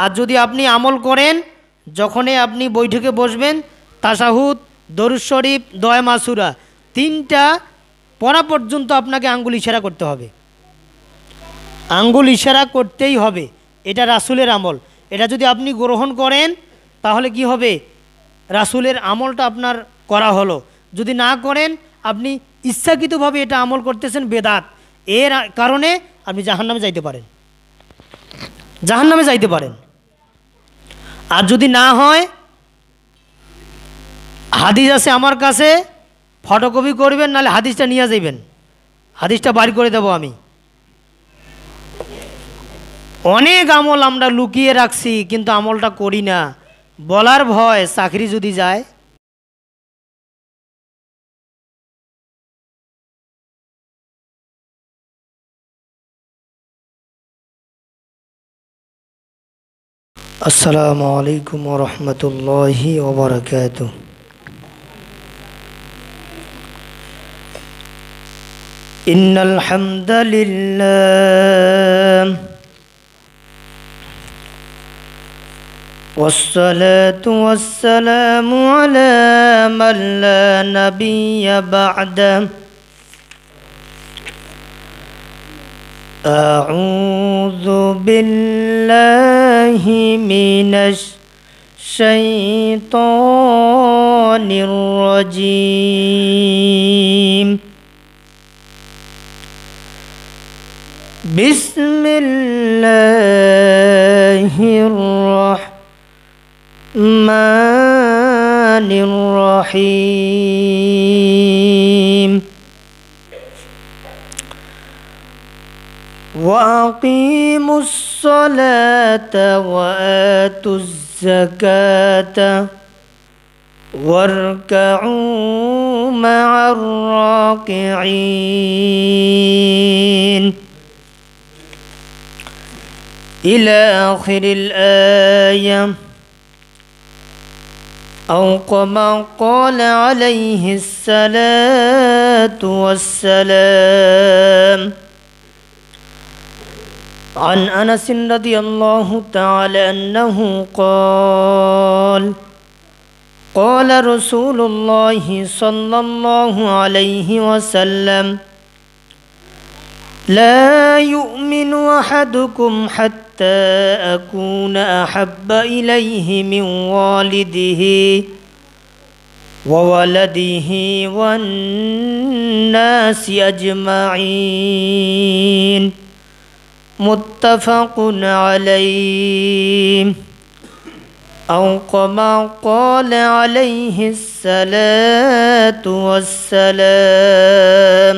আর যদি আপনি আমল করেন, যখনই আপনি বৈঠকে বসবেন, তাশাহুদ, দরুদ শরীফ, দোয়া মাসুরা তিনটা পড়া পর্যন্ত আপনাকে আঙ্গুল ইশারা করতে হবে। আঙ্গুল ইশারা করতেই হবে। এটা রাসূলের আমল। এটা যদি আপনি গ্রহণ করেন তাহলে কি হবে? রাসূলের আমলটা আপনার করা হলো। যদি না করেন, আপনি ইচ্ছাকৃতভাবে এটা আমল করতেছেন, বেদাত। এর কারণে আপনি জাহান্নামে যাইতে পারেন, জাহান্নামে যাইতে পারেন। আর যদি না হয়, হাদিস আছে আমার কাছে, ফটোকপি করবেন, নাহলে হাদিসটা নিয়ে যাবেন, হাদিসটা বাড়ি করে দেব আমি। অনেক আমল আমরা লুকিয়ে রাখছি, কিন্তু আমলটা করি না, বলার ভয়, চাকরি যদি যায়। আসসালামু আলাইকুম ওয়া রাহমাতুল্লাহি ওয়া বারাকাতুহু। ইন্নাল হামদালিল্লাহ والصلاة والسلام على من لا نبي بعده أعوذ بالله من الشيطان الرجيم بسم الله الرحمن الرحيم وأقيموا الصلاة وآتوا الزكاة واركعوا مع الراكعين إلى آخر الآية، أو كما قال عليه الصلاة والسلام. عن أنس رضي الله تعالى عنه قال قال رسول الله صلى الله عليه وسلم لا يؤمن أحدكم حتى أكون أحب إليه من والده وولده والناس أجمعين متفق عليه، أو كما قال عليه الصلاة والسلام.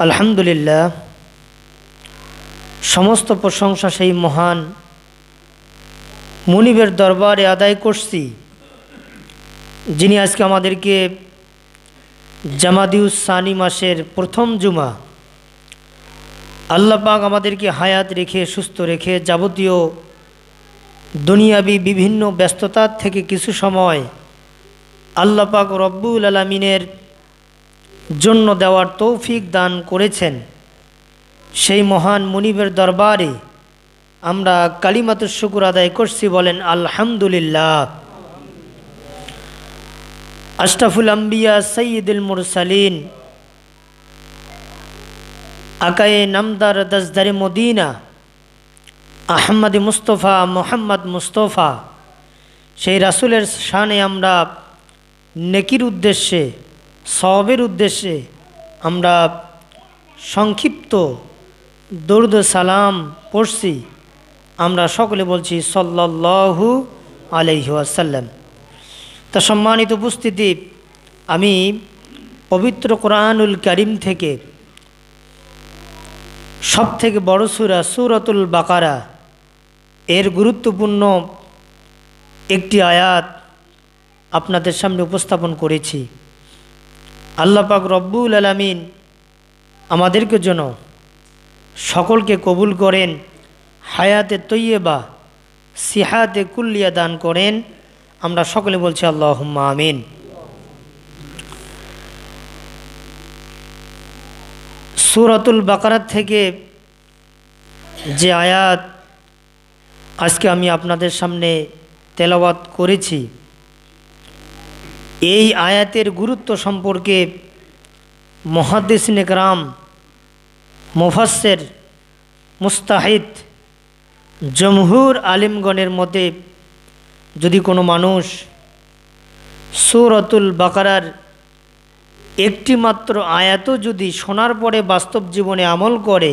আলহামদুলিল্লাহ, সমস্ত প্রশংসা সেই মহান মুনিবের দরবারে আদায় করছি, যিনি আজকে আমাদেরকে জামাদিউস সানি মাসের প্রথম জুমা, আল্লাহ পাক আমাদেরকে হায়াত রেখে, সুস্থ রেখে, যাবতীয় দুনিয়াবি বিভিন্ন ব্যস্ততার থেকে কিছু সময় আল্লাহ পাক রব্বুল আলামিনের জন্য দেওয়ার তৌফিক দান করেছেন। সেই মহান মুনিবের দরবারে আমরা কালিমাতুশ শুকর আদায় করছি, বলেন আলহামদুলিল্লাহ। আশরাফুল আম্বিয়া সাইয়্যিদুল মুরসালিন, আকায়ে নামদার দাসদারে মদিনা, আহমদ মুস্তফা মোহাম্মদ মুস্তফা, সেই রাসূলের শানে আমরা নেকির উদ্দেশ্যে, সওয়াবের উদ্দেশ্যে আমরা সংক্ষিপ্ত দরুদ সালাম পড়ছি। আমরা সকলে বলছি সাল্লাল্লাহু আলাইহি ওয়াসাল্লাম। তা সম্মানিত উপস্থিতি, আমি পবিত্র কোরআনুল কারীম থেকে সবথেকে বড় সূরা সূরাতুল বাকারা এর গুরুত্বপূর্ণ একটি আয়াত আপনাদের সামনে উপস্থাপন করেছি। আল্লাহ পাক রব্বুল আলামিন আমাদেরকে যেন সকলকে কবুল করেন, হায়াতে তৈয়বা, সিহাতে কুল্লিয়া দান করেন। আমরা সকলে বলছি আল্লাহুম্মা আমিন। সূরাতুল বাকারা থেকে যে আয়াত আজকে আমি আপনাদের সামনে তেলাওয়াত করেছি, এই আয়াতের গুরুত্ব সম্পর্কে মুহাদ্দিসিনে কেরাম, মুফাসসির, মুস্তাহিদ, জমহুর আলিমগণের মতে যদি কোনো মানুষ সূরাতুল বাকারার একটি মাত্র আয়াতও যদি শোনার পরে বাস্তব জীবনে আমল করে,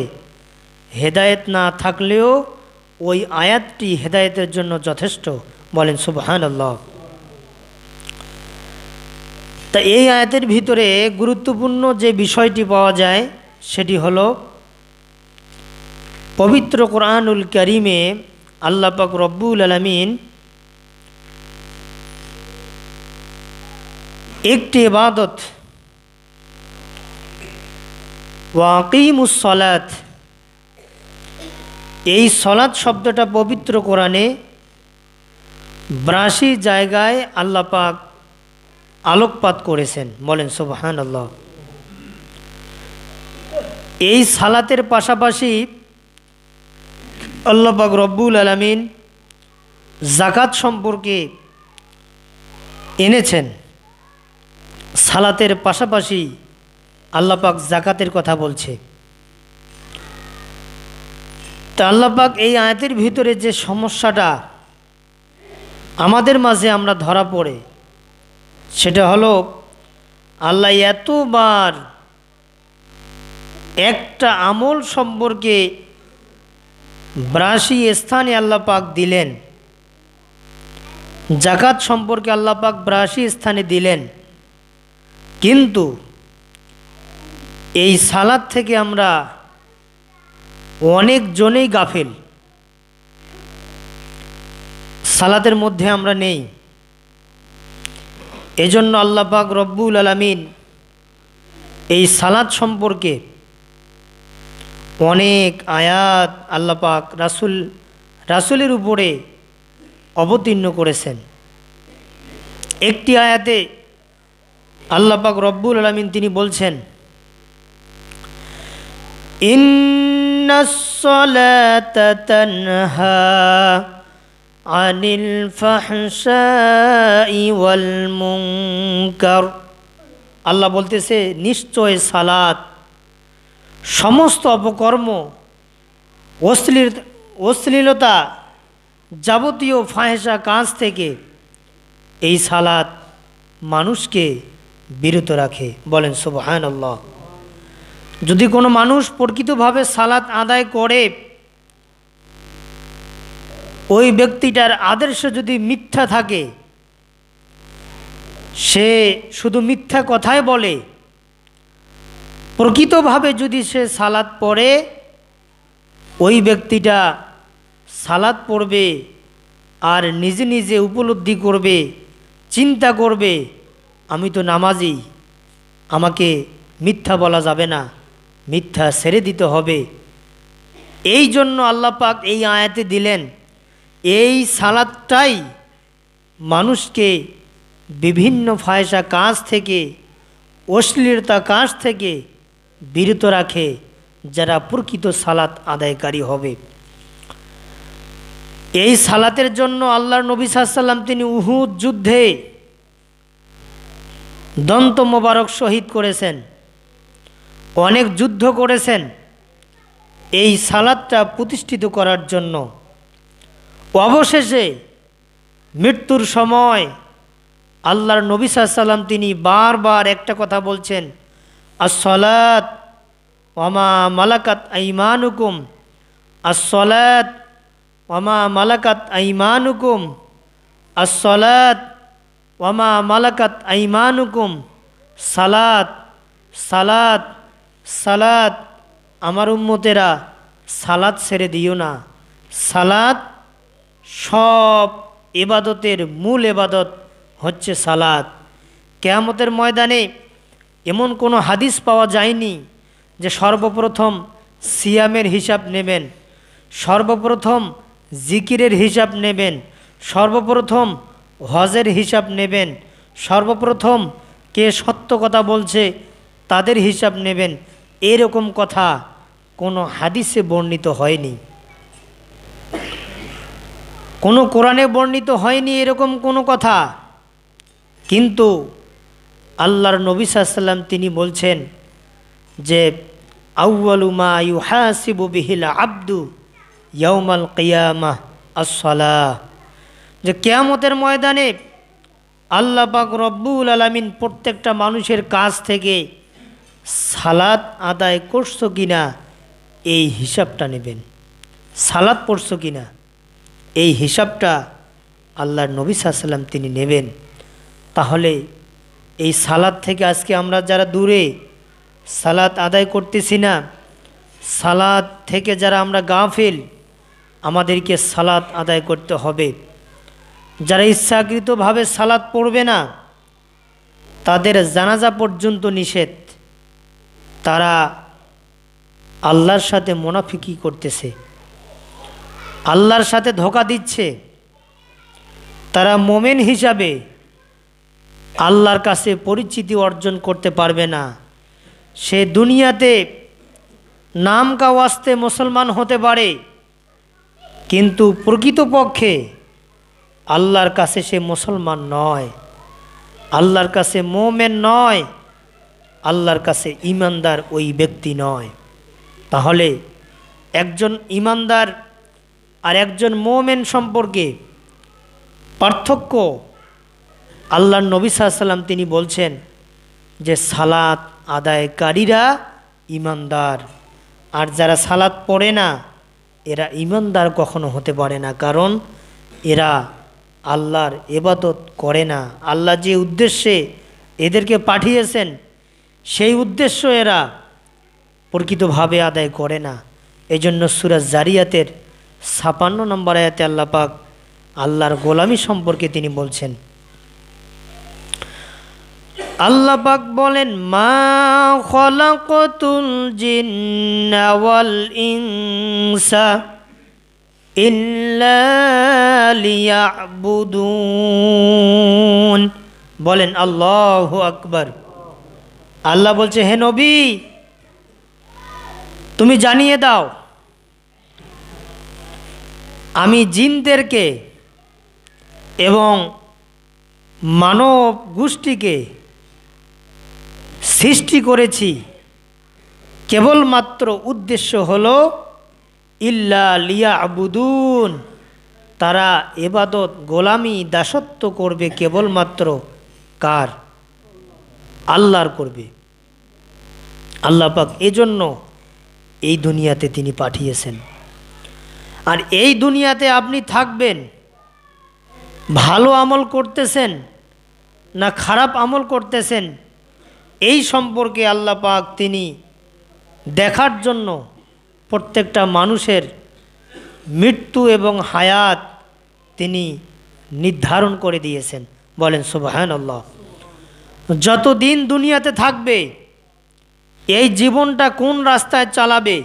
হেদায়েত না থাকলেও ওই আয়াতটি হেদায়েতের জন্য যথেষ্ট। বলেন সুবহানাল্লাহ। তা এই আয়াতের ভিতরে গুরুত্বপূর্ণ যে বিষয়টি পাওয়া যায় সেটি হলো পবিত্র কোরআনুল কারীমে আল্লাহ পাক রব্বুল আলামিন একটি ইবাদত ওয়াকিমুস সালাত, এই সলাৎ শব্দটা পবিত্র কোরআনে ৮২ জায়গায় আল্লাহ পাক আলোকপাত করেছেন। বলেন সুবহানাল্লাহ। এই সালাতের পাশাপাশি আল্লাহ পাক রব্বুল আলামিন যাকাত সম্পর্কে এনেছেন। সালাতের পাশাপাশি আল্লাহ পাক যাকাতের কথা বলছে। তা আল্লাহ পাক এই আয়াতের ভিতরে যে সমস্যাটা আমাদের মাঝে আমরা ধরা পড়ে, সেটা হলো আল্লাহ এতবার একটা আমল সম্পর্কে ৮২ স্থানে আল্লাহ পাক দিলেন, যাকাত সম্পর্কে আল্লাহ পাক ৮২ স্থানে দিলেন, কিন্তু এই সালাত থেকে আমরা অনেকজনেই গাফিল, সালাতের মধ্যে আমরা নেই। এজন্য আল্লাহ পাক রব্বুল আলামিন এই সালাত সম্পর্কে অনেক আয়াত আল্লাহ পাক রাসূলের উপরে অবতীর্ণ করেছেন। একটি আয়াতে আল্লাহ পাক রব্বুল আলামিন তিনি বলছেন, ইন্নাস সালাতা তানহা আনিল ফাহশাই ওয়াল মুনকার। আল্লাহ বলতেছে নিশ্চয় সালাত সমস্ত অপকর্ম, অশ্লীলতা, যাবতীয় ফাহেসা কাজ থেকে এই সালাত মানুষকে বিরত রাখে। বলেন সুবহানাল্লাহ। যদি কোনো মানুষ প্রকৃতভাবে সালাত আদায় করে, ওই ব্যক্তিটার আদর্শ যদি মিথ্যা থাকে, সে শুধু মিথ্যা কথাই বলে, প্রকৃতভাবে যদি সে সালাত পড়ে, ওই ব্যক্তিটা সালাত পড়বে আর নিজে নিজে উপলব্ধি করবে, চিন্তা করবে, আমি তো নামাজি, আমাকে মিথ্যা বলা যাবে না, মিথ্যা ছেড়ে দিতে হবে। এই জন্য আল্লাহ পাক এই আয়াতে দিলেন, এই সালাতটাই মানুষকে বিভিন্ন ফায়সা কাজ থেকে, অশ্লীলতা কাজ থেকে বিরত রাখে, যারা প্রকৃত সালাত আদায়কারী হবে। এই সালাতের জন্য আল্লাহর নবী সাল্লাল্লাহু আলাইহি ওয়াসাল্লাম তিনি উহুদ যুদ্ধে দন্ত মোবারক শহীদ করেছেন, অনেক যুদ্ধ করেছেন এই সালাতটা প্রতিষ্ঠিত করার জন্য। অবশেষে মৃত্যুর সময় আল্লাহর নবী সাল্লাল্লাহু আলাইহি ওয়াসাল্লাম তিনি বারবার একটা কথা বলছেন, আস-সালাত ওয়ামা মালাকাত আইমানুকুম, আস-সালাত ওয়ামা মালাকাত আইমানুকুম, আস-সালাত ওয়ামা মালাকাত আইমানুকুম, সালাত সালাত সালাত। আমার উম্মতেরা সালাত ছেড়ে দিও না। সালাত সব ইবাদতের মূল ইবাদত হচ্ছে সালাত। কিয়ামতের ময়দানে এমন কোনো হাদিস পাওয়া যায়নি যে সর্বপ্রথম সিয়ামের হিসাব নেবেন, সর্বপ্রথম জিকিরের হিসাব নেবেন, সর্বপ্রথম হজের হিসাব নেবেন, সর্বপ্রথম কে সত্য কথা বলছে তাদের হিসাব নেবেন। এরকম কথা কোনো হাদিসে বর্ণিত হয়নি। কোনো কোরআনে বর্ণিত হয়নি এরকম কোনো কথা, কিন্তু আল্লাহর নবী সাল্লাল্লাহু আলাইহি ওয়াসাল্লাম তিনি বলছেন যে আউয়ালু মা ইউহাসিবু বিহিল আবদু ইয়াউমাল কিয়ামাহ আস-সালাহ, যে কিয়ামতের ময়দানে আল্লাহ পাক রব্বুল আলামিন প্রত্যেকটা মানুষের কাছ থেকে সালাত আদায় করছো কিনা এই হিসাবটা নেবেন। সালাত পড়ছো কিনা এই হিসাবটা আল্লাহর নবী সাল্লাল্লাহু আলাইহি ওয়াসাল্লাম তিনি নেবেন। তাহলে এই সালাত থেকে আজকে আমরা যারা দূরে, সালাত আদায় করতেছি না, সালাত থেকে যারা আমরা গাফিল, আমাদেরকে সালাত আদায় করতে হবে। যারা ইচ্ছাকৃতভাবে সালাত পড়বে না তাদের জানাজা পর্যন্ত নিষেধ। তারা আল্লাহর সাথে মুনাফিকি করতেছে, আল্লাহর সাথে ধোঁকা দিচ্ছে। তারা মোমেন হিসাবে আল্লাহর কাছে পরিচিতি অর্জন করতে পারবে না। সে দুনিয়াতে নাম কা ওয়াস্তে মুসলমান হতে পারে, কিন্তু প্রকৃতপক্ষে আল্লাহর কাছে সে মুসলমান নয়, আল্লাহর কাছে মোমেন নয়, আল্লাহর কাছে ঈমানদার ওই ব্যক্তি নয়। তাহলে একজন ঈমানদার আর একজন মোমেন সম্পর্কে পার্থক্য আল্লাহর নবী সাল্লাল্লাহু আলাইহি ওয়াসাল্লাম তিনি বলছেন যে সালাত আদায়কারীরা ঈমানদার, আর যারা সালাত পড়ে না এরা ঈমানদার কখনো হতে পারে না। কারণ এরা আল্লাহর ইবাদত করে না। আল্লাহ যে উদ্দেশ্যে এদেরকে পাঠিয়েছেন সেই উদ্দেশ্য এরা প্রকৃতভাবে আদায় করে না। এজন্য সূরা জারিয়াতের ৫৬ নম্বর আয়াতে আল্লাহ পাক আল্লাহর গোলামি সম্পর্কে তিনি বলছেন। আল্লাহ পাক বলেন, মা খলাকতুল জিন্না ওয়াল ইনসা ইল্লা লিয়াবুদুন। বলেন আল্লাহু আকবার। আল্লাহ বলছে, হে নবী তুমি জানিয়ে দাও আমি জিনদেরকে এবং মানব গোষ্ঠীকে সৃষ্টি করেছি কেবলমাত্র উদ্দেশ্য হলো ইল্লা লিয়াবুদুন, তারা ইবাদত গোলামি দাসত্ব করবে কেবলমাত্র কার? আল্লাহর করবে। আল্লাহ পাক এজন্য এই দুনিয়াতে তিনি পাঠিয়েছেন। আর এই দুনিয়াতে আপনি থাকবেন, ভালো আমল করতেছেন না খারাপ আমল করতেছেন এই সম্পর্কে আল্লাহ পাক তিনি দেখার জন্য প্রত্যেকটা মানুষের মৃত্যু এবং হায়াত তিনি নির্ধারণ করে দিয়েছেন। বলেন সুবহানাল্লাহ। যতদিন দুনিয়াতে থাকবে এই জীবনটা কোন রাস্তায় চালাবে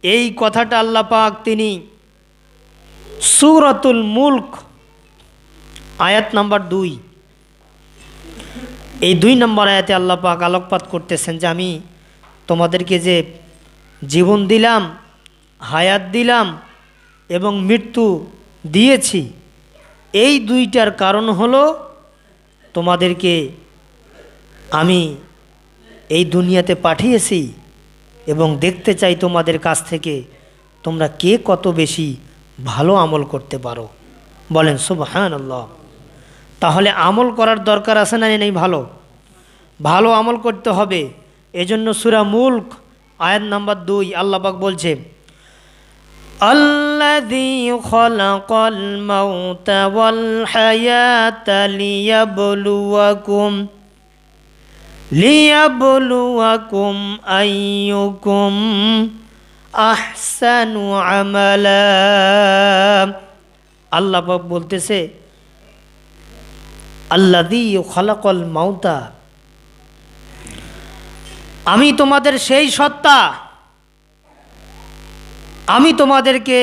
এই কথাটা আল্লাহ পাক তিনি সূরাতুল মুলক আয়াত নাম্বার ২, এই ২ নম্বর আয়াতে আল্লাহ পাক আলোকপাত করতেছেন যে আমি তোমাদেরকে যে জীবন দিলাম, হায়াত দিলাম এবং মৃত্যু দিয়েছি, এই দুইটার কারণ হলো তোমাদেরকে আমি এই দুনিয়াতে পাঠিয়েছি এবং দেখতে চাই তোমাদের কাছ থেকে তোমরা কে কত বেশি ভালো আমল করতে পারো। বলেন সুবহানাল্লাহ। তাহলে আমল করার দরকার আছে না নেই? ভালো আমল করতে হবে। এজন্য সূরা মুলক আয়াত নাম্বার ২ আল্লাহ পাক বলছে, আল্লাযী খালাকাল মাউতা ওয়াল হায়াতা লিয়াবলুয়াকুম আইয়ুকুম আহসানু আমালা। আল্লাহ পাক বলতেছে, আল্লাযী খালাকাল মাউতা, আমি তোমাদের সেই সত্তা, আমি তোমাদেরকে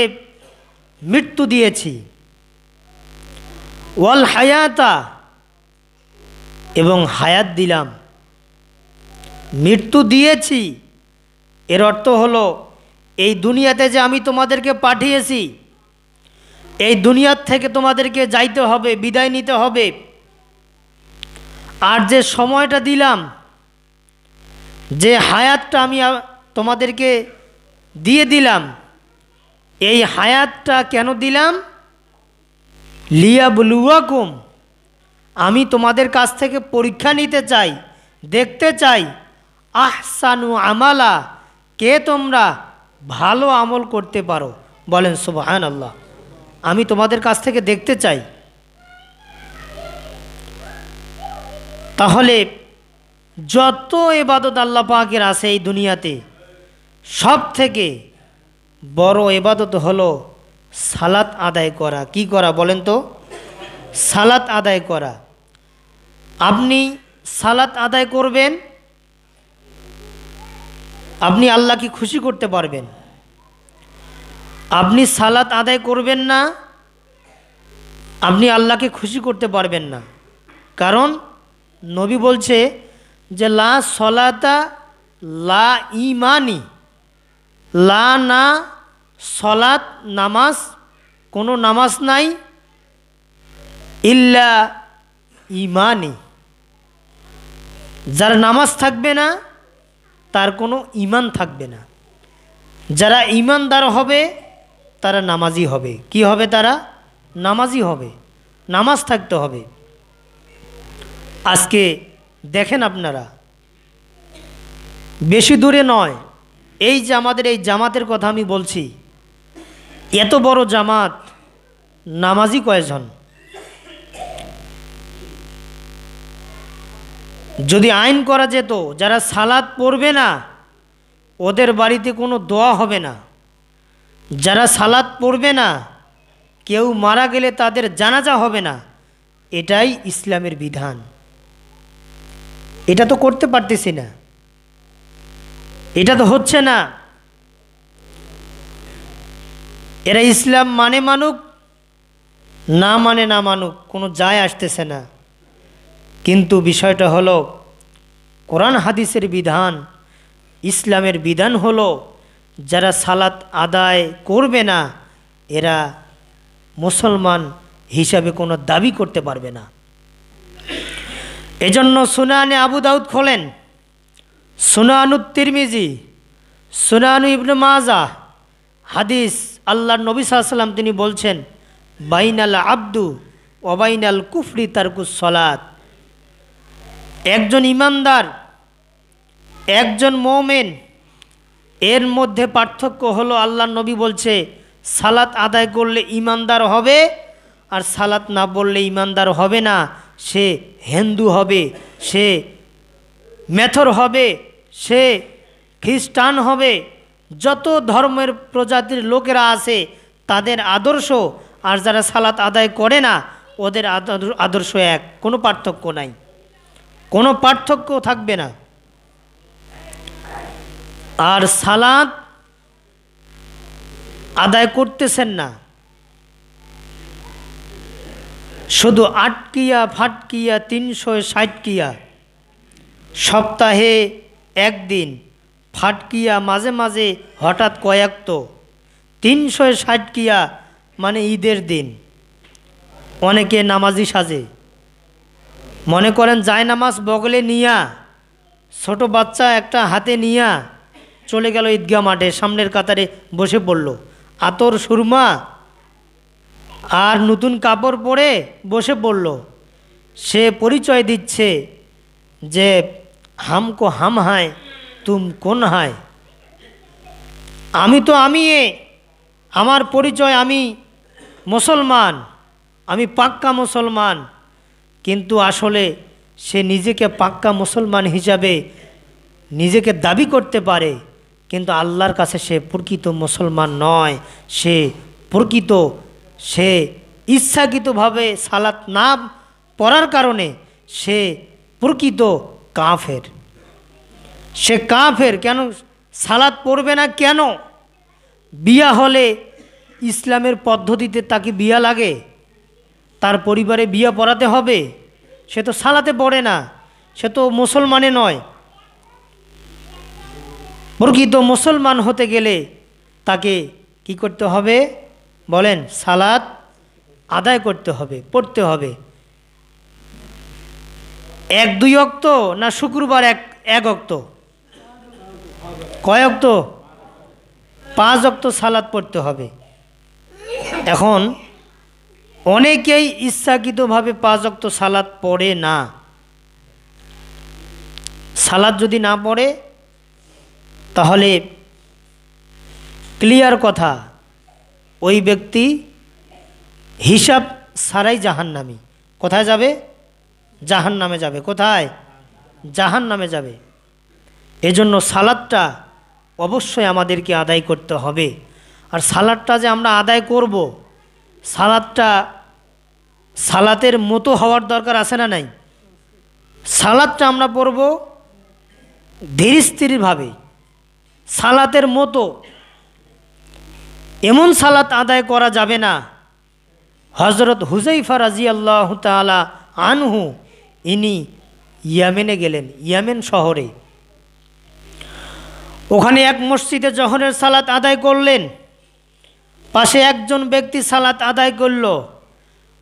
মৃত্যু দিয়েছি, ওয়াল হায়াতা, এবং হায়াত দিলাম। মৃত্যু দিয়েছি এর অর্থ হলো এই দুনিয়াতে যে আমি তোমাদেরকে পাঠিয়েছি এই দুনিয়ার থেকে তোমাদেরকে যাইতে হবে, বিদায় নিতে হবে। আর যে সময়টা দিলাম, যে হায়াতটা আমি তোমাদেরকে দিয়ে দিলাম, এই হায়াতটা কেন দিলাম? লিয়াবলুয়াকুম, আমি তোমাদের কাছ থেকে পরীক্ষা নিতে চাই, দেখতে চাই আহসানু আমালা, কে তোমরা ভালো আমল করতে পারো। বলেন সুবহানাল্লাহ। আমি তোমাদের কাছ থেকে দেখতে চাই। তাহলে যত ইবাদত আল্লাহ পাকের আছে এই দুনিয়াতে, সব থেকে বড় ইবাদত হলো সালাত আদায় করা। কি করা বলেন তো? সালাত আদায় করা। আপনি সালাত আদায় করবেন, আপনি আল্লাহকে খুশি করতে পারবেন। আপনি সালাত আদায় করবেন না, আপনি আল্লাহকে খুশি করতে পারবেন না। কারণ নবী বলছে যে লা সলাতা লা ইমানি, লা না সলাত নামাজ, কোনো নামাজ নাই, ইল্লা ইমানি, যার নামাজ থাকবে না তার কোনো ঈমান থাকবে না। যারা ঈমানদার হবে তারা নামাজি হবে। কি হবে? তারা নামাজি হবে, নামাজ থাকতে হবে। আজকে দেখেন আপনারা, বেশি দূরে নয়, এই যে আমাদের এই জামাতের কথা আমি বলছি, এত বড় জামাত, নামাজি কয়জন? যদি আইন করা যেত যারা সালাত পড়বে না ওদের বাড়িতে কোনো দোয়া হবে না, যারা সালাত পড়বে না কেউ মারা গেলে তাদের জানাজা হবে না, এটাই ইসলামের বিধান। এটা তো করতে পারতেছি না, এটা তো হচ্ছে না। এরা ইসলাম মানে মানুক, না মানে না মানুক, কোনো যায় আসতেছে না। কিন্তু বিষয়টা হলো কোরআন হাদিসের বিধান, ইসলামের বিধান হলো যারা সালাত আদায় করবে না এরা মুসলমান হিসাবে কোনো দাবি করতে পারবে না। এজন্য সুনানে আবু দাউদ খোলেন, সুনানুত তিরমিজি, সুনানু ইবনে মাজাহ, হাদিস আল্লাহর নবী সাল্লাল্লাহু আলাইহি ওয়াসাল্লাম তিনি বলছেন বাইনাল আব্দু ওয়া বাইনাল কুফরি তারকুস সালাত। একজন ইমানদার, একজন মুমিন, এর মধ্যে পার্থক্য হলো আল্লাহর নবী বলছে সালাত আদায় করলে ইমানদার হবে আর সালাত না পড়লে ইমানদার হবে না। সে হিন্দু হবে, সে মেথর হবে, সে খ্রিস্টান হবে, যত ধর্মের প্রজাতির লোকেরা আছে তাদের আদর্শ আর যারা সালাত আদায় করে না ওদের আদর্শ এক, কোনো পার্থক্য নাই, কোনো পার্থক্য থাকবে না। আর সালাত আদায় করতেছেন না, শুধু আটকিয়া ফাটকিয়া 360 কিয়া, সপ্তাহে একদিন, ফাটকিয়া মাঝে মাঝে হঠাৎ কয়েক, তো 360 কিয়া মানে ঈদের দিন। অনেকে নামাজি সাজে, মনে করেন যায় নামাজ বগলে নিয়া, ছোট বাচ্চা একটা হাতে নিয়া চলে গেল ঈদগাহ মাঠে, সামনের কাতারে বসে পড়ল, আতর সুরমা আর নতুন কাপড় পরে বসে পড়ল। সে পরিচয় দিচ্ছে যে হামকো হাম হায় তুম কোন হায়, আমি তো আমি, আমার পরিচয় আমি মুসলমান, আমি পাক্কা মুসলমান। কিন্তু আসলে সে নিজেকে পাক্কা মুসলমান হিসাবে নিজেকে দাবি করতে পারে, কিন্তু আল্লাহর কাছে সে প্রকৃত মুসলমান নয়। সে প্রকৃত, সে ইচ্ছাকৃতভাবে সালাত না পড়ার কারণে সে প্রকৃত কাফের। সে কাফের। কেন সালাত পড়বে না? কেন? বিয়া হলে ইসলামের পদ্ধতিতে তাকে বিয়া লাগে, তার পরিবারে বিয়া পড়াতে হবে, সে তো সালাতে পড়ে না, সে তো মুসলমানে নয়। প্রকৃত মুসলমান হতে গেলে তাকে কি করতে হবে বলেন? সালাত আদায় করতে হবে, পড়তে হবে। 1-2 ওয়াক্ত না শুক্রবার এক ওয়াক্ত? কয় ওয়াক্ত? 5 ওয়াক্ত সালাত পড়তে হবে। এখন অনেকেই ইচ্ছাকৃতভাবে 5 ওয়াক্ত সালাত পড়ে না। সালাত যদি না পড়ে তাহলে ক্লিয়ার কথা, ওই ব্যক্তি হিসাব ছাড়াই জাহান্নামী। কোথায় যাবে? জাহান্নামে যাবে। কোথায়? জাহান্নামে যাবে। এজন্য সালাতটা অবশ্যই আমাদেরকে আদায় করতে হবে। আর সালাতটা যে আমরা আদায় করব, সালাতটা সালাতের মতো হওয়ার দরকার আছে না নাই? সালাতটা আমরা পড়ব ধীর স্থিরভাবে, সালাতের মতো। এমন সালাত আদায় করা যাবে না। হযরত হুযায়ফা রাদিয়াল্লাহু তাআলা আনহু ইনি ইয়ামেনে গেলেন, ইয়ামেন শহরে। ওখানে এক মসজিদে জোহরের সালাত আদায় করলেন। পাশে একজন ব্যক্তি সালাত আদায় করল।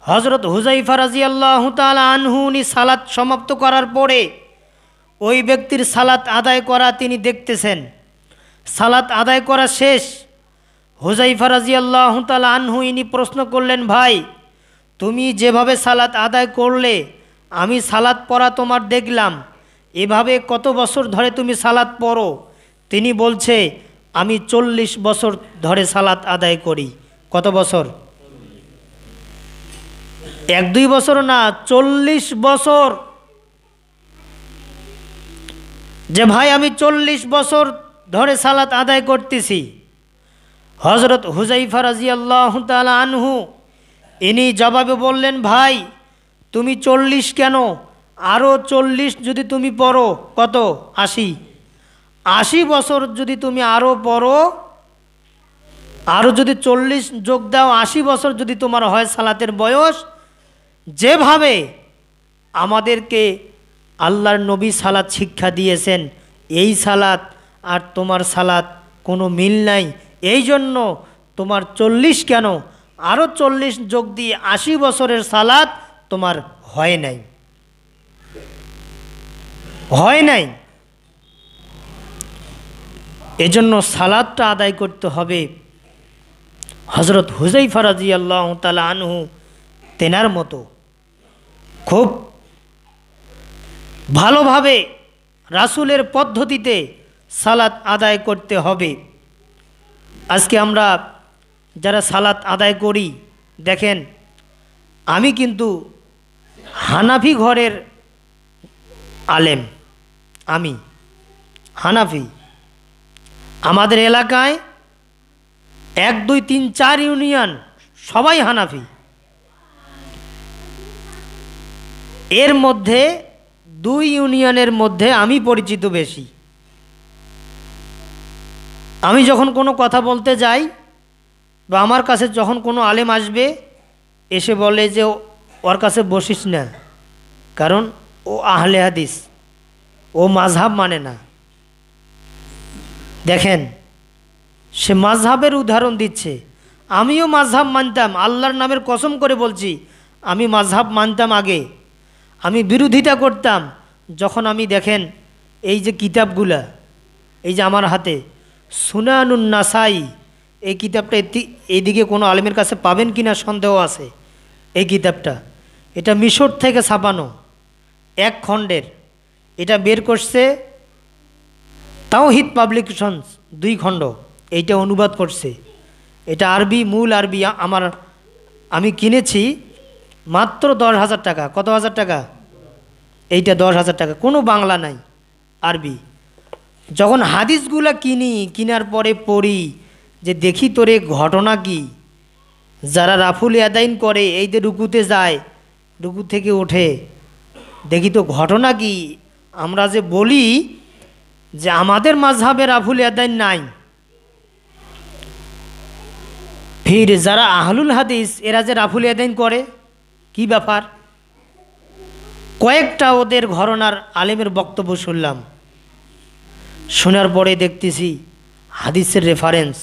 হযরত হুযায়ফা রাদিয়াল্লাহু তাআলা আনহু উনি সালাত সমাপ্ত করার পরে ওই ব্যক্তির সালাত আদায় করা তিনি দেখতেছেন। সালাত আদায় করা শেষ। হুযায়ফা রাদিয়াল্লাহু তাআলা আনহু ইনি প্রশ্ন করলেন, ভাই তুমি যেভাবে সালাত আদায় করলে, আমি সালাত পড়া তোমার দেখলাম, এভাবে কত বছর ধরে তুমি সালাত পড়ো? তিনি বলছে, আমি 40 বছর ধরে সালাত আদায় করি। কত বছর? 1-2 বছর না, 40 বছর। যে ভাই আমি 40 বছর ধরে সালাত আদায় করতেছি। হযরত হুযায়ফা রাদিয়াল্লাহু তাআলা আনহু ইনি জবাবে বললেন, ভাই তুমি 40 কেন, আরও 40 যদি তুমি পড়ো, কত? 80 বছর যদি তুমি আরও পড়ো, আরও যদি 40 যোগ দাও, 80 বছর যদি তোমার হয় সালাতের বয়স, যেভাবে আমাদেরকে আল্লাহর নবী সালাত শিক্ষা দিয়েছেন, এই সালাত আর তোমার সালাত কোনো মিল নাই। এই জন্য তোমার 40 কেন, আরও 40 যোগ দিয়ে 80 বছরের সালাত তোমার হয় নাই, হয় নাই। এজন্য সালাতটা আদায় করতে হবে হযরত হুযায়ফা রাদিয়াল্লাহু তাআলা আনহু তেনার মতো খুব ভালোভাবে রাসূলের পদ্ধতিতে সালাত আদায় করতে হবে। আজকে আমরা যারা সালাত আদায় করি, দেখেন আমি কিন্তু হানাফি ঘরের আলেম, আমি হানাফি। আমাদের এলাকায় 1, 2, 3, 4 ইউনিয়ন সবাই হানাফি। এর মধ্যে 2 ইউনিয়নের মধ্যে আমি পরিচিত বেশি। আমি যখন কোনো কথা বলতে যাই বা আমার কাছে যখন কোনো আলেম আসবে, এসে বলে যে ওর কাছে বসিস না, কারণ ও আহলে হাদিস, ও মাযহাব মানে না। দেখেন সে মাযহাবের উদাহরণ দিচ্ছে। আমিও মাযহাব মানতাম, আল্লাহর নামের কসম করে বলছি, আমি মাযহাব মানতাম আগে। আমি বিরোধিতা করতাম যখন আমি দেখেন এই যে কিতাবগুলা, এই যে আমার হাতে সুনানুন নাসাই, এই কিতাবটা এইদিকে কোনো আলেমের কাছে পাবেন কিনা সন্দেহ আছে। এই কিতাবটা এটা মিশর থেকে ছাপানো, 1 খণ্ডের। এটা বের করছে তাওহীদ পাবলিকেশনস, 2 খণ্ড। এইটা অনুবাদ করছে। এটা আরবি, মূল আরবি। আমি কিনেছি মাত্র 10,000 টাকা। কত হাজার টাকা? এইটা 10,000 টাকা। কোনো বাংলা নাই, আরবি। যখন হাদিসগুলা কিনার পরে পড়ি, যে দেখি তোরে ঘটনা কি, যারা রাফুল ইয়াদাইন করে, এই যে রুকুতে যায়, রুকু থেকে ওঠে, দেখি তো ঘটনা কি। আমরা যে বলি যে আমাদের মাযহাবে রাফুল ইয়াদাইন নাই, ফির যারা আহলুল হাদিস এরা যে রাফুল ইয়াদাইন করে, কি ব্যাপার? কয়েকটা ওদের ঘরানার আলেমের বক্তব্য শুনলাম। শোনার পরে দেখতেছি হাদিসের রেফারেন্স।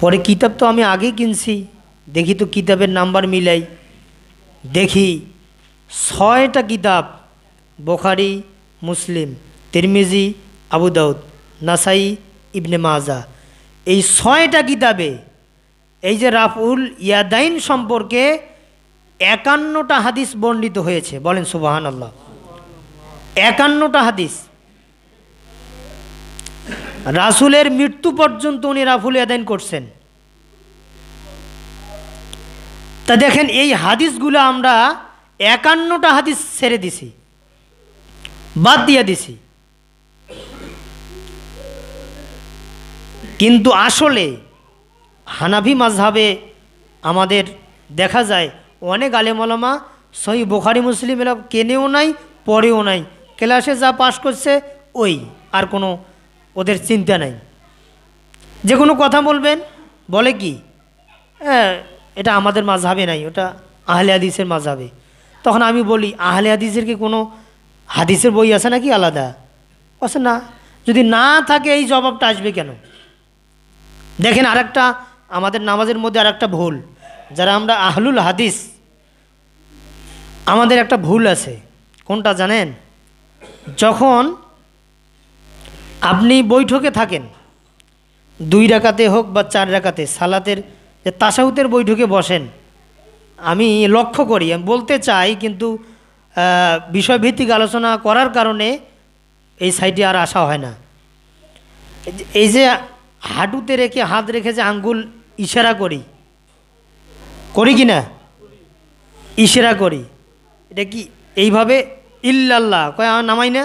পরে কিতাব তো আমি আগেই কিনছি, দেখি তো কিতাবের নাম্বার মিলাই, দেখি 6টা কিতাব, বুখারী, মুসলিম, তিরমিজি, আবু দাউদ, নাসাই, ইবনে মাজা, এই 6টা কিতাবে এই যে রাফউল ইয়াদাইন সম্পর্কে 51টা হাদিস বর্ণিত হয়েছে। বলেন সুবহানাল্লাহ, 51টা হাদিস। রাসূলের মৃত্যু পর্যন্ত উনি রাফউল ইয়াদাইন করছেন। তা দেখেন এই হাদিসগুলো আমরা 51টা হাদিস ছেড়ে দিছি, বাদ দিয়ে দিছি। কিন্তু আসলে হানাফি মাযহাবে আমাদের দেখা যায় অনেক আলেম ওলামা সহিহ বুখারী মুসলিম এরা কেনেও নাই, পড়েও নাই, ক্লাসে যা পাশ করছে ওই, আর কোনো ওদের চিন্তা নাই। যে কোনো কথা বলবেন বলে কি এটা আমাদের মাযহাবে নাই, ওটা আহলে হাদিসের মাযহাবে। তখন আমি বলি আহলে হাদিসের কি কোনো হাদিসের বই আছে নাকি আলাদা? আছে না। যদি না থাকে এই জবাবটা আসবে কেন? দেখেন আরেকটা আমাদের নামাজের মধ্যে আরেকটা ভুল, যারা আমরা আহলুল হাদিস আমাদের একটা ভুল আছে। কোনটা জানেন? যখন আপনি বৈঠকে থাকেন, 2 রাকাতে হোক বা 4 রাকাতে সালাতের যে তাশাহুদের বৈঠকে বসেন, আমি লক্ষ্য করি, আমি বলতে চাই কিন্তু বিষয়ভিত্তিক আলোচনা করার কারণে এই সাইডে আর আসা হয় না। এই যে হাঁটুতে রেখে হাত রেখে যে আঙ্গুল ইশারা করি, করি কি না? ইশারা করি, এটা কি এইভাবে ইল্লাল্লাহ কয় নামাই না?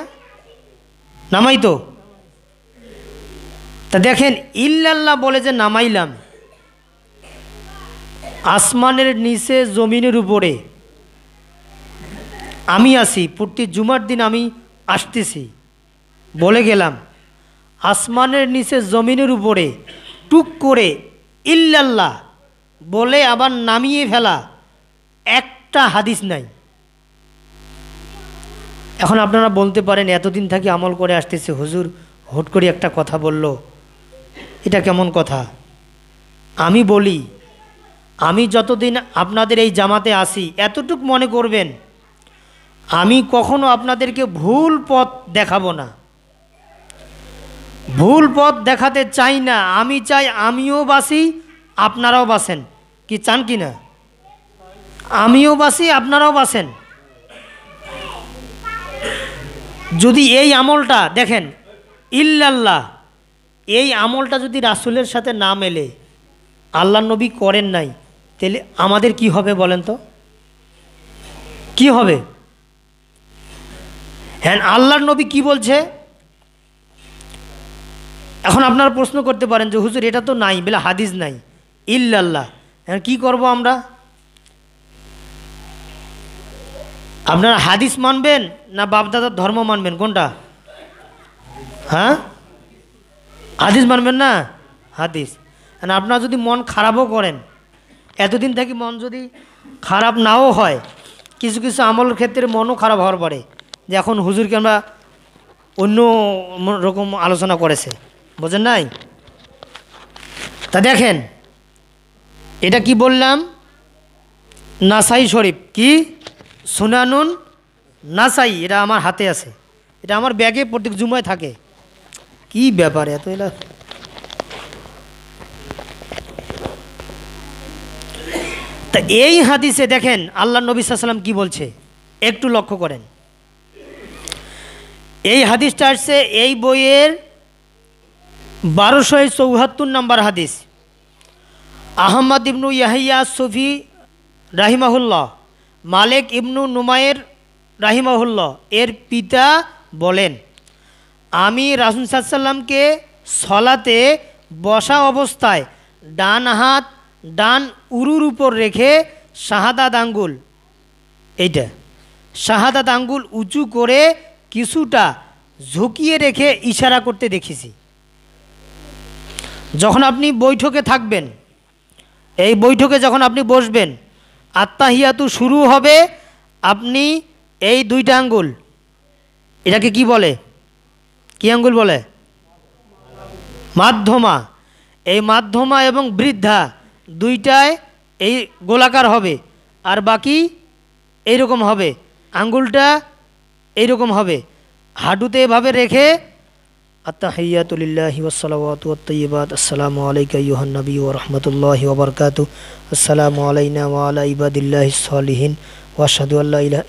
নামাই তো। তা দেখেন ইল্লাল্লাহ বলে যে নামাইলাম, আসমানের নিচে জমিনের উপরে আমি আছি, প্রতি জুমার দিন আমি আসতেছি, বলে গেলাম আসমানের নিচে জমিনের উপরে টুক করে ইল্লাল্লাহ বলে আবার নামিয়ে ফেলা একটা হাদিস নাই। এখন আপনারা বলতে পারেন এতদিন থেকে আমল করে আসতেছে, হুজুর হুট করে একটা কথা বলল, এটা কেমন কথা? আমি বলি আমি যতদিন আপনাদের এই জামাতে আসি এতটুক মনে করবেন আমি কখনো আপনাদেরকে ভুল পথ দেখাবো না, ভুল পথ দেখাতে চাই না। আমি চাই আমিও বাঁচি আপনারাও বাঁচেন। কি চান কি না? আমিও বাঁচি আপনারাও বাঁচেন। যদি এই আমলটা দেখেন ইল্লাল্লাহ, এই আমলটা যদি রাসূলের সাথে না মেলে, আল্লাহ নবী করেন নাই, তাহলে আমাদের কি হবে বলেন তো? কি হবে? হ্যাঁ, আল্লাহর নবী কি বলছে? এখন আপনারা প্রশ্ন করতে পারেন যে হুজুর এটা তো নাই, বলে হাদিস নাই ইল্লাল্লাহ, এখন কি করব আমরা? আপনারা হাদিস মানবেন না বাপদাদার ধর্ম মানবেন? কোনটা? হ্যাঁ, হাদিস মানবেন না? হাদিস। আপনারা যদি মন খারাপও করেন, এতদিন থেকে মন যদি খারাপ নাও হয়, কিছু কিছু আমলের ক্ষেত্রে মনও খারাপ হওয়ার পরে যে এখন হুজুরকে আমরা অন্য রকম আলোচনা করেছে, বোঝেন নাই? তা দেখেন এটা কি বললাম, নাসাই শরীফ, কি সুনানুন নাসাই, এটা আমার হাতে আছে, এটা আমার ব্যাগে প্রত্যেক জুমায় থাকে। কি ব্যাপার এত এলা? তা এই হাদিসে দেখেন আল্লাহ নবী সাল্লাল্লাহু আলাইহি ওয়াসাল্লাম কি বলছে, একটু লক্ষ্য করেন। এই হাদিসটা আসছে এই বইয়ের 1274 নম্বর হাদিস। আহমদ ইবনু ইয়াহিয়া সুফি রাহিমাহুল্লাহ, মালিক ইবনু নুমায়ের রাহিমাহুল্লাহ এর পিতা বলেন, আমি রাসূল সাল্লাল্লাহু আলাইহি ওয়াসাল্লামকে সলাতে বসা অবস্থায় ডান হাত ডান উরুর উপর রেখে শাহাদাত আঙ্গুল, এইটা শাহাদাত আঙ্গুল উঁচু করে কিছুটা ঝুঁকিয়ে রেখে ইশারা করতে দেখেছি। যখন আপনি বৈঠকে থাকবেন, এই বৈঠকে যখন আপনি বসবেন, আত্তাহিয়াতু শুরু হবে, আপনি এই 2টা আঙ্গুল, এটাকে কি বলে? কি আঙ্গুল বলে? মাধ্যমা। এই মাধ্যমা এবং বৃদ্ধা 2টায় এই গোলাকার হবে, আর বাকি এইরকম হবে, আঙ্গুলটা এইরকম হবে। হাঁটুতে এভাবে রেখে আত্তাহিয়াতু লিল্লাহি ওয়াসসালাওয়াতু ওয়াত-তাইয়্যিবাত আসসালামু আলাইকা আইয়ুহান নবী ওয়া রাহমাতুল্লাহি ওয়া বারাকাতুহু আসসালামু আলাইনা ওয়া আলা ইবাদিল্লাহিস সলিহিন ওয়া আশহাদু আল্লা ইলাহা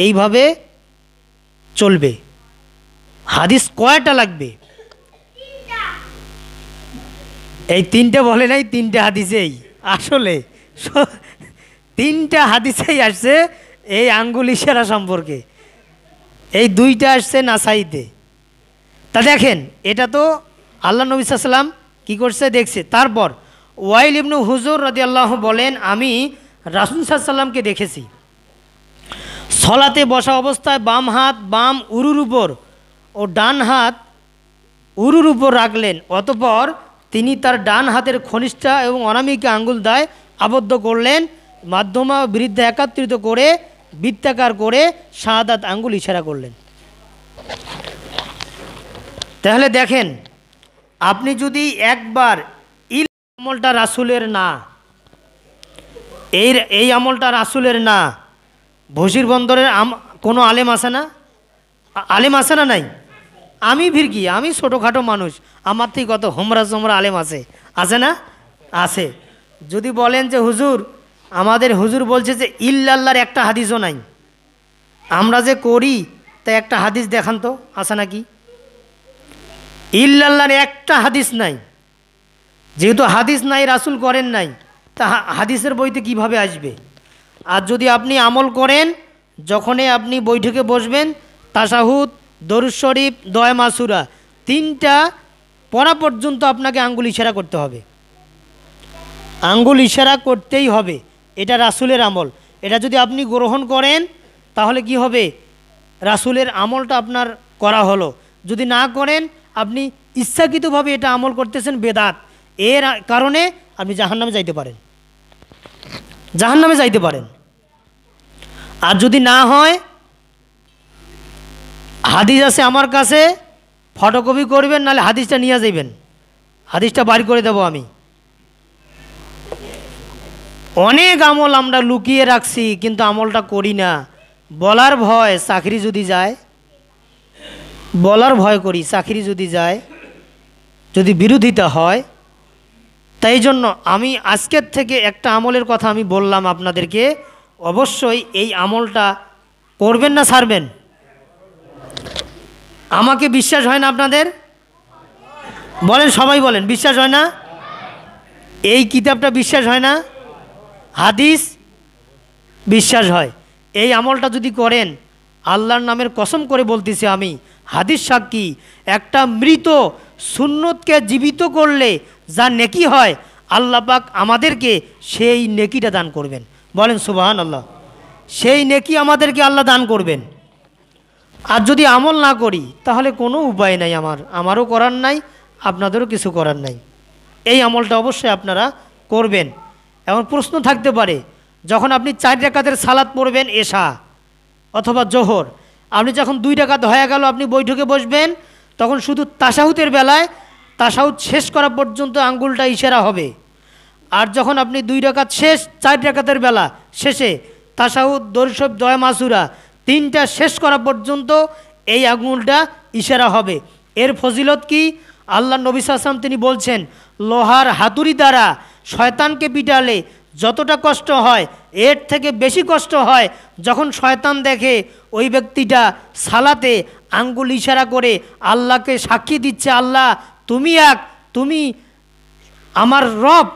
এইভাবে চলবে। হাদিস কয়টা লাগবে? এই তিনটে বলে নাই, তিনটে হাদিসেই আসলে তিনটা হাদিসেই আসছে এই আঙ্গুল ইশারা সম্পর্কে। এই দুইটা আসছে নাসাইতে। তা দেখেন, এটা তো আল্লাহ নবী সাল্লাল্লাহু আলাইহি ওয়াসাল্লাম কী করছে দেখছে। তারপর ওয়াইল ইবনু হুজুর রাদিয়াল্লাহু বলেন, আমি রাসূল সাল্লাল্লাহু আলাইহি ওয়াসাল্লামকে দেখেছি সলাতে বসা অবস্থায় বাম হাত বাম উরুর উপর ও ডান হাত উরুর উপর রাখলেন, অতঃপর তিনি তার ডান হাতের কনিষ্ঠা এবং অনামিকা আঙ্গুল দ্বায় আবদ্ধ করলেন, মাধ্যমা বৃদ্ধা একত্রিত করে বৃত্তাকার করে শাহাদাত আঙ্গুল ইশারা করলেন। তাহলে দেখেন, আপনি যদি একবার আমলটা রাসূলের না, এই আমলটা রাসূলের না, বশির বন্দরের কোনো আলেম আছে না? আলেম আছে না নাই? আমি ভিড়কি, আমি ছোটোখাটো মানুষ, আমার থেকে কত হোমরা চোমরা আলেম আছে না? আছে। যদি বলেন যে হুজুর, আমাদের হুজুর বলছে যে ইল্লাল্লাহর একটা হাদিসও নাই, আমরা যে করি তা একটা হাদিস দেখান তো, আছে নাকি? ইল্লাল্লাহর একটা হাদিস নাই। যেহেতু হাদিস নাই, রাসূল করেন নাই, তা হাদিসের বইতে কিভাবে আসবে? আর যদি আপনি আমল করেন, যখনই আপনি বৈঠকে বসবেন, তাশাহুদ, দরুদ শরীফ, দোয়া মাসুরা তিনটা পড়া পর্যন্ত আপনাকে আঙ্গুল ইশারা করতে হবে। আঙ্গুল ইশারা করতেই হবে, এটা রাসূলের আমল। এটা যদি আপনি গ্রহণ করেন তাহলে কি হবে? রাসূলের আমলটা আপনার করা হলো। যদি না করেন, আপনি ইচ্ছাকৃতভাবে এটা আমল করতেছেন, বেদাত। এর কারণে আপনি জাহান্নামে যাইতে পারেন, জাহান্নামে যাইতে পারেন। আর যদি না হয়, হাদিস আছে আমার কাছে, ফটোকপি করবেন, নাহলে হাদিসটা নিয়ে যাবেন, হাদিসটা বাড়ি করে দেব আমি। অনেক আমল আমরা লুকিয়ে রাখছি, কিন্তু আমলটা করি না, বলার ভয়, চাকরি যদি যায়, বলার ভয় করি, চাকরি যদি যায়, যদি বিরোধিতা হয়। তাই জন্য আমি আজকের থেকে একটা আমলের কথা আমি বললাম আপনাদেরকে, অবশ্যই এই আমলটা করবেন না ছাড়বেন? আমাকে বিশ্বাস হয় না আপনাদের? বলেন, সবাই বলেন, বিশ্বাস হয় না? এই কিতাবটা বিশ্বাস হয় না? হাদিস বিশ্বাস হয়। এই আমলটা যদি করেন, আল্লাহর নামের কসম করে বলতেছি আমি, হাদিস সাক্ষী, একটা মৃত সুন্নতকে জীবিত করলে যা নেকি হয়, আল্লাহ পাক আমাদেরকে সেই নেকিটা দান করবেন। বলেন সুবহানাল্লাহ। সেই নেকি আমাদেরকে আল্লাহ দান করবেন। আর যদি আমল না করি, তাহলে কোনো উপায় নাই, আমারও করার নাই, আপনাদেরও কিছু করার নাই। এই আমলটা অবশ্যই আপনারা করবেন। এখন প্রশ্ন থাকতে পারে, যখন আপনি 4 রাকাতের সালাত পড়বেন, এশা অথবা জোহর, আপনি যখন 2 রাকাত হয়ে গেল, আপনি বৈঠকে বসবেন, তখন শুধু তাশাহুদের বেলায় তাশাহুদ শেষ করা পর্যন্ত আঙ্গুলটা ইশারা হবে। আর যখন আপনি 2 রাকাত শেষ, 4 রাকাতের বেলা শেষে তাশাহুদ, দরুদ শরীফ, দোয়া মাসুরা তিনটা শেষ করা পর্যন্ত এই আঙ্গুলটা ইশারা হবে। এর ফজিলত কি? আল্লাহ নবী সাল্লাল্লাহু আলাইহি ওয়াসাল্লাম তিনি বলছেন, লোহার হাতুড়ি দ্বারা শয়তানকে পিটালে যতটা কষ্ট হয়, এর থেকে বেশি কষ্ট হয় যখন শয়তান দেখে ওই ব্যক্তিটা সালাতে আঙ্গুল ইশারা করে আল্লাহকে সাক্ষী দিচ্ছে, আল্লাহ তুমি এক, তুমি আমার রব,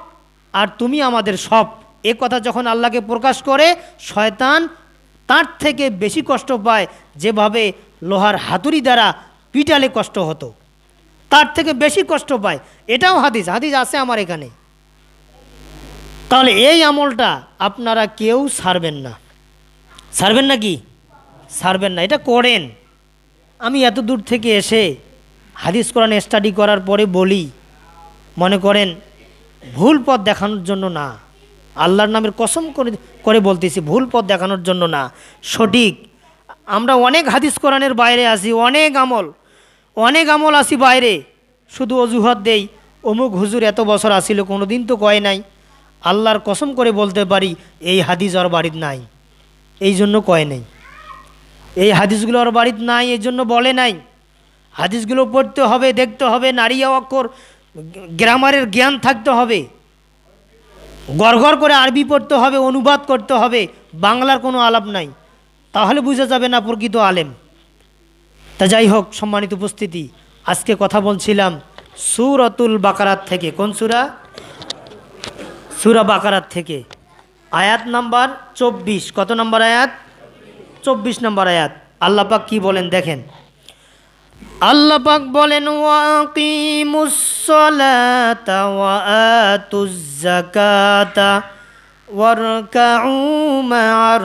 আর তুমি আমাদের সব। এ কথা যখন আল্লাহকে প্রকাশ করে, শয়তান তার থেকে বেশি কষ্ট পায়, যেভাবে লোহার হাতুড়ি দ্বারা পিটালে কষ্ট হতো, তার থেকে বেশি কষ্ট পায়। এটাও হাদিস আছে আমার এখানে। তাহলে এই আমলটা আপনারা কেউ ছাড়বেন না। ছাড়বেন না কি? ছাড়বেন না, এটা করেন। আমি এত দূর থেকে এসে হাদিস কোরআন স্টাডি করার পরে বলি, মনে করেন ভুল পথ দেখানোর জন্য না, আল্লাহর নামের কসম করে বলতেছি, ভুল পথ দেখানোর জন্য না, সঠিক। আমরা অনেক হাদিস কোরআনের বাইরে আসি, অনেক আমল আসি বাইরে, শুধু অজুহাত দেই, অমুক হুজুর এত বছর আসিল, কোনো দিন তো কয় নাই, আল্লাহর কসম করে বলতে পারি এই হাদিস ওর বাড়িতে নাই, এই জন্য কয় নাই। এই হাদিসগুলো ওর বাড়িতে নাই, এই জন্য বলে নাই। হাদিসগুলো পড়তে হবে, দেখতে হবে, নারিয়া অক্ষর গ্রামারের জ্ঞান থাকতে হবে, গড় করে আরবি পড়তে হবে, অনুবাদ করতে হবে, বাংলার কোনো আলাপ নাই, তাহলে বোঝা যাবে না প্রকৃত আলেম। তা যাই হোক, সম্মানিত উপস্থিতি, আজকে কথা বলছিলাম সূরাতুল বাকারাত থেকে। কোন সূরা? সূরা বাকারাত থেকে, আয়াত নাম্বার 24। কত নম্বর আয়াত? 24 নম্বর আয়াত। আল্লাহ পাক কি বলেন দেখেন। আল্লাহ পাক বলেন, ওয়াকিমুস সালাতা ওয়া আতুজ যাকাতা ওয়ারকাউ মা'আর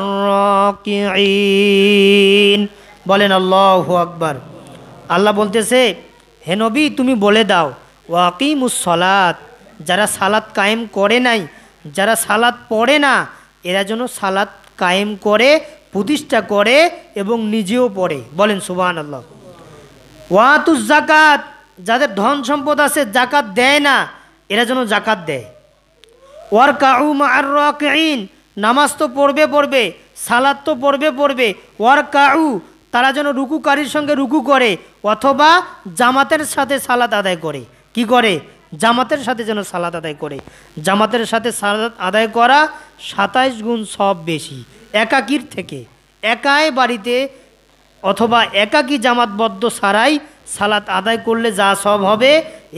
রাকিঈন। বলেন আল্লাহু আকবার। আল্লাহ বলতেছে, হে নবী তুমি বলে দাও, ওয়াকিমুস সালাত, যারা সালাত কায়েম করে নাই, যারা সালাত পড়ে না, এরা যেন সালাত কায়েম করে, প্রতিষ্ঠা করে এবং নিজেও পড়ে। বলেন সুবহানাল্লাহ। ওয়াতুজ যাকাত, যাদের ধন সম্পদ আছে যাকাত দেয় না, এরা যেন যাকাত দেয়। ওয়ারকাউ মা'আর রাকিঈন, নামাজ তো পড়বে, সালাত তো পড়বে। ওয়ারকাউ, তারা যেন রুকুকারীর সঙ্গে রুকু করে, অথবা জামাতের সাথে সালাত আদায় করে। কি করে? জামাতের সাথে যেন সালাত আদায় করে। জামাতের সাথে সালাত আদায় করা 27 গুণ সব বেশি একাকীর থেকে। একাই বাড়িতে অথবা একাকী জামাতবদ্ধ ছাড়াই সালাত আদায় করলে যা সব হবে,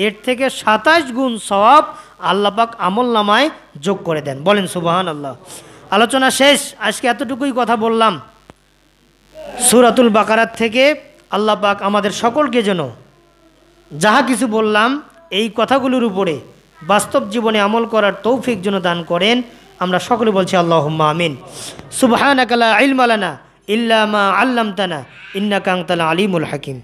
এর থেকে 27 গুণ সব আল্লাহ পাক আমল নামায় যোগ করে দেন। বলেন সুবহানাল্লাহ। আলোচনা শেষ, আজকে এতটুকুই কথা বললাম সূরাতুল বাকারাত থেকে। আল্লাহ পাক আমাদের সকলকে যেন যাহা কিছু বললাম এই কথাগুলোর উপরে বাস্তব জীবনে আমল করার তৌফিক যেন দান করেন। আমরা সকলে বলছি আল্লাহুম্মা আমিন। সুবহানাকা লা ইলমা লানা ইল্লা মা আল্লামতানা ইন্নাকা আনতাল আলিমুল হাকিম।